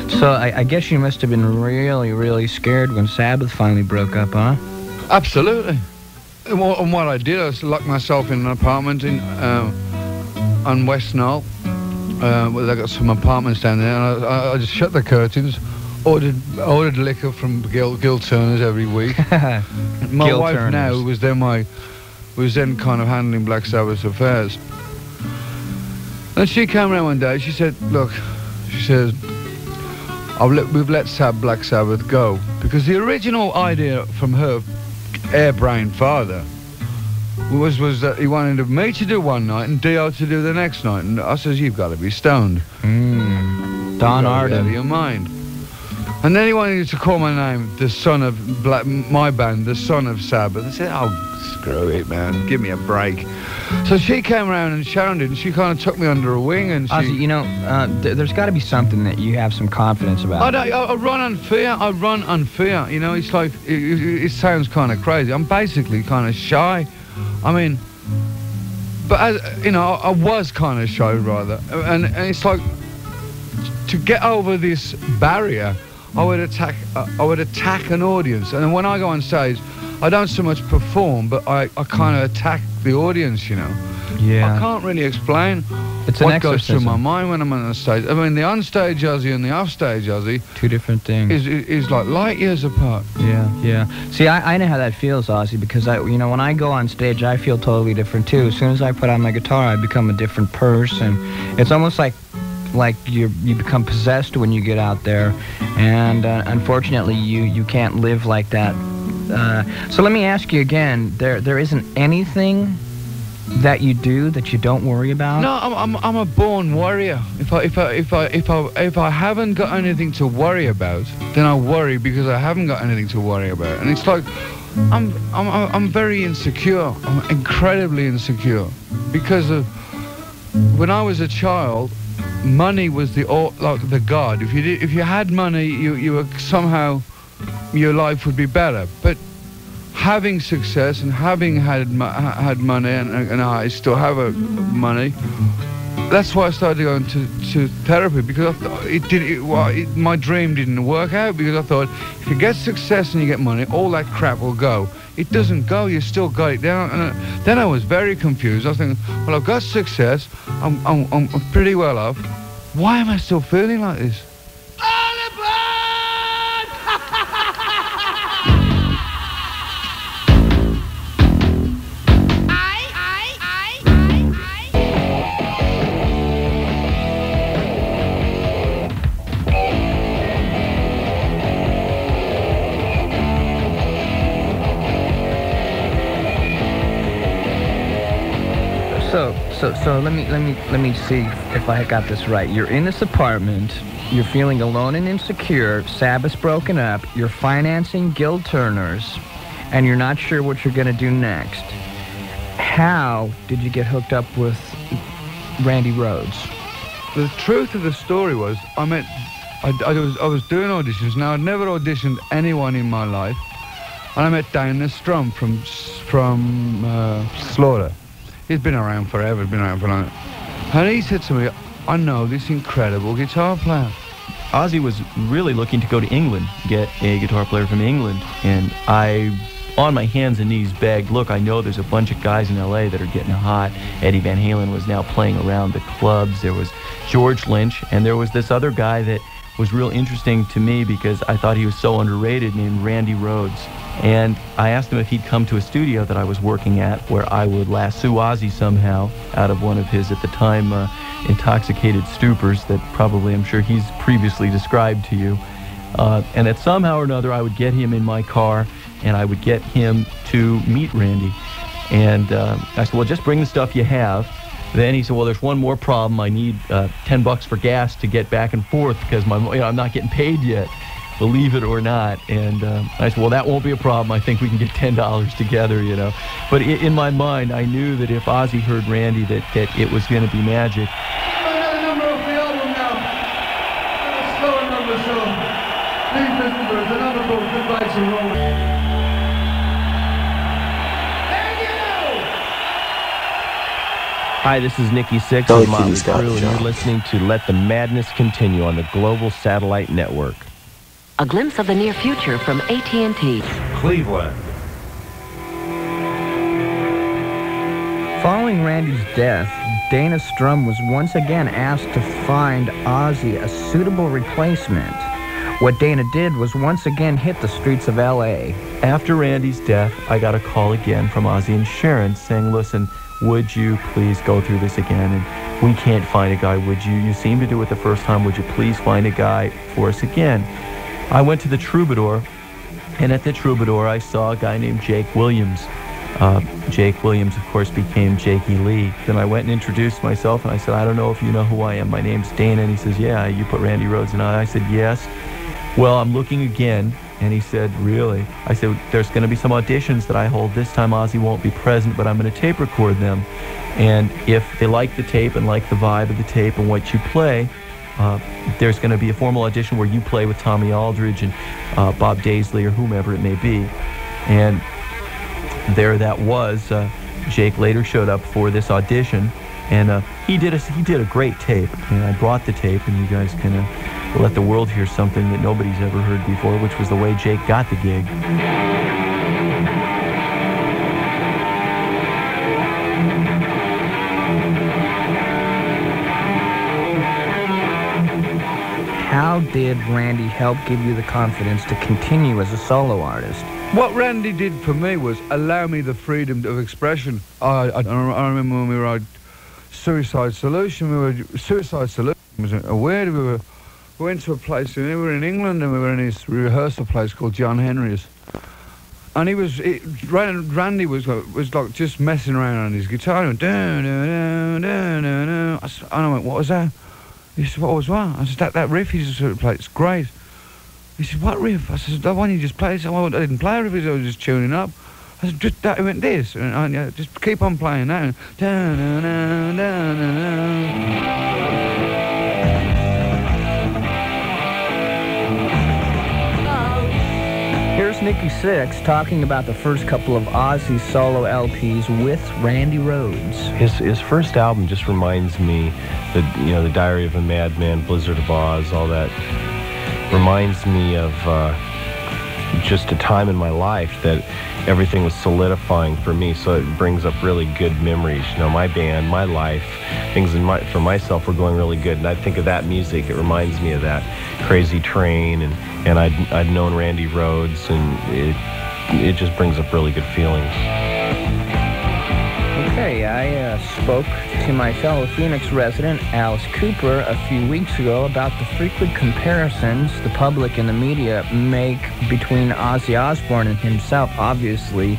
So I guess you must have been really, really scared when Sabbath finally broke up, huh? Absolutely. And what I did, I locked myself in an apartment on West Knoll. Well, I got some apartments down there, and I just shut the curtains, ordered liquor from Gil Turner's every week. My Gil wife Turner's. now was then kind of handling Black Sabbath's affairs. And she came around one day. She said, "Look," she says, "we've let Black Sabbath go because the original idea from her airbrained father was that he wanted me to do one night and Dio to do the next night." And I says, "You've got to be stoned. Don Out of Arden. your mind." And then he wanted to call my name, the son of my band, the son of Sabbath. I said, "Oh, screw it, man. Give me a break." So she came around and Sharon did, and she kind of took me under her wing, and she... Ozzy, you know, there's got to be something that you have some confidence about. I run on fear. I run on fear. You know, it's like, it sounds kind of crazy. I'm basically kind of shy. I mean, but, you know, I was kind of shy, rather. And it's like, to get over this barrier, I would attack an audience. And when I go on stage, I don't so much perform, but I kind of attack the audience, you know. Yeah. I can't really explain It's an what goes through exorcism. my mind when I'm on the stage. I mean, the on-stage Ozzy and the off-stage Ozzy Two different things. is like light years apart. Yeah, yeah. See, I know how that feels, Ozzy, because you know, when I go on stage, I feel totally different too. As soon as I put on my guitar, I become a different person. It's almost like you become possessed when you get out there, and unfortunately, you can't live like that. So let me ask you again. There isn't anything that you do that you don't worry about? No, I'm a born warrior. If I haven't got anything to worry about, then I worry because I haven't got anything to worry about. And it's like I'm very insecure. I'm incredibly insecure because of when I was a child, money was the god. If you had money, you were somehow your life would be better. But having success and having had money, and I still have money, that's why I started going to therapy, because I thought my dream didn't work out, because I thought if you get success and you get money, all that crap will go. It doesn't go. You still got it down. And then I was very confused. I was thinking, well, I've got success. I'm pretty well off. Why am I still feeling like this? So let me see if I got this right. You're in this apartment, you're feeling alone and insecure, Sabbath's broken up, you're financing Gil Turner's, and you're not sure what you're gonna do next. How did you get hooked up with Randy Rhoads? The truth of the story was, I was doing auditions. Now, I'd never auditioned anyone in my life, and I met Dana Strum from Slaughter. He's been around forever, he's been around for long. And he said to me, I know this incredible guitar player. Ozzy was really looking to go to England, get a guitar player from England, and I, on my hands and knees, begged, look, I know there's a bunch of guys in LA that are getting hot. Eddie Van Halen was now playing around the clubs. There was George Lynch, and there was this other guy that was real interesting to me because I thought he was so underrated, named Randy Rhoads. And I asked him if he'd come to a studio that I was working at where I would lasso Ozzy somehow out of one of his, at the time, intoxicated stupors that probably I'm sure he's previously described to you. And that somehow or another I would get him in my car and I would get him to meet Randy. And I said, well, just bring the stuff you have. Then he said, well, there's one more problem. I need $10 for gas to get back and forth because I'm not getting paid yet, believe it or not. And I said, well, that won't be a problem. I think we can get $10 together, you know. But in my mind, I knew that if Ozzy heard Randy, that it was going to be magic. Another number off the album now. A slower number, so please listen to it. It's a number called Goodbye to Rome. Hi, this is Nikki Sixx Don't of Motley you stop, Crue, and Joe. you're listening to Let the Madness Continue on the Global Satellite Network. A glimpse of the near future from AT&T. Cleveland. Following Randy's death, Dana Strum was once again asked to find Ozzy a suitable replacement. What Dana did was once again hit the streets of L.A. After Randy's death, I got a call again from Ozzy Insurance saying, listen, would you please go through this again? And we can't find a guy. Would you? You seemed to do it the first time. Would you please find a guy for us again? I went to the Troubadour, and at the Troubadour, I saw a guy named Jake Williams. Jake Williams, of course, became Jakey Lee. Then I went and introduced myself, and I said, I don't know if you know who I am. My name's Dana. And he says, yeah, you put Randy Rhoads in. I said, yes. Well, I'm looking again. And he said, really? I said, there's going to be some auditions that I hold. This time Ozzy won't be present, but I'm going to tape record them. And if they like the tape and like the vibe of the tape and what you play, there's going to be a formal audition where you play with Tommy Aldridge and Bob Daisley or whomever it may be. And there that was. Jake later showed up for this audition, and he did a great tape. And I brought the tape, and you guys can let the world hear something that nobody's ever heard before, which was the way Jake got the gig. How did Randy help give you the confidence to continue as a solo artist? What Randy did for me was allow me the freedom of expression. I remember when we were at Suicide Solution. Suicide Solution was weird. We went to a place, and we were in England, and we were in this rehearsal place called John Henry's. And Randy was like just messing around on his guitar. And I went, what was that? He said, what was what? I said, that riff he just played, it's great. He said, what riff? I said, the one you just played. I said, well, I didn't play a riff, I was just tuning up. I said, just that, he went this. And just keep on playing that. Here's Nikki Sixx talking about the first couple of Ozzy solo LPs with Randy Rhoads. His first album just reminds me that, you know, The Diary of a Madman, Blizzard of Oz, all that reminds me of just a time in my life that everything was solidifying for me, so it brings up really good memories. You know, my band, my life, things for myself were going really good, and I think of that music, it reminds me of that. Crazy Train, and I'd known Randy Rhoads, and it just brings up really good feelings. Okay, I spoke to my fellow Phoenix resident, Alice Cooper, a few weeks ago about the frequent comparisons the public and the media make between Ozzy Osbourne and himself. Obviously,